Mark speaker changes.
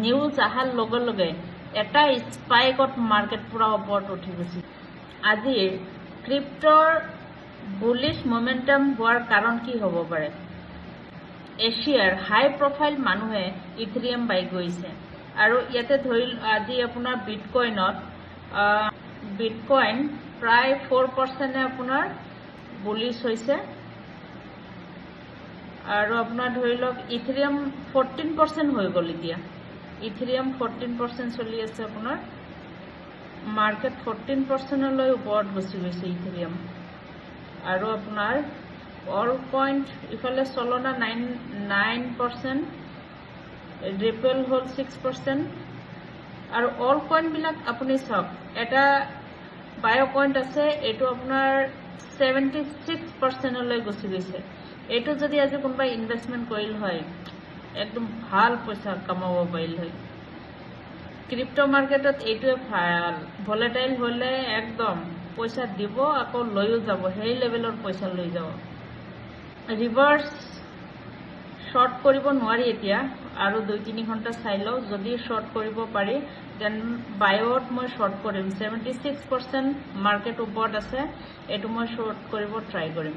Speaker 1: news আহাৰ লগে লগে এটা স্পাইকত মাৰ্কেট পুৰা ওপৰত উঠি গৈছে আজিৰ ক্ৰিপ্টৰ বুলিশ মোমেন্টাম হোৱাৰ কাৰণ কি হ'ব পাৰে এছিয়াৰ হাই প্ৰফাইল মানুহে ইথেৰিয়াম বাই গৈছে আৰু ইয়াতে ধৰি আজি আপোনাৰ বিটকইন প্ৰায় 4% আপোনাৰ বুলিশ হৈছে আৰু আপোনাৰ ধৰি লওক ইথেৰিয়াম 14% হৈ গ'ল এতিয়া ইথেৰিয়াম 14% চলি আছে আপোনাৰ মাৰ্কেট 14% লৈ ওপৰত গুচি গৈছে ইথেৰিয়াম আৰু আপোনাৰ অল কইন ইফালে চলনা 9% ৰিপল হ'ল 6% আৰু অল কইন বিলাক আপুনি চাওক এটা বায়ো কইন আছে এইটো আপোনাৰ 76% লৈ গুচি গৈছে এইটো যদি আজি কোনোবাই ইনভেষ্টমেন্ট কৰিল হয় একদম ভাল পইচা কামাব পাৰিল হয় ক্ৰিপ্টো মাৰ্কেটত এইটোৱে ভাল ভলেটাইল হলে একদম পইচা দিব আকৌ লৈও যাব সেই লেভেলৰ পইচা লৈ যাব ৰিভাৰ্স শৰ্ট কৰিব নোৱাৰি এতিয়া আৰু 2-3 ঘণ্টা চাই লও যদি শৰ্ট কৰিব পাৰি দেন বায়ত মই শৰ্ট কৰিম 76% মাৰ্কেট ওপৰত আছে এইটো মই শৰ্ট কৰিব ট্ৰাই কৰিম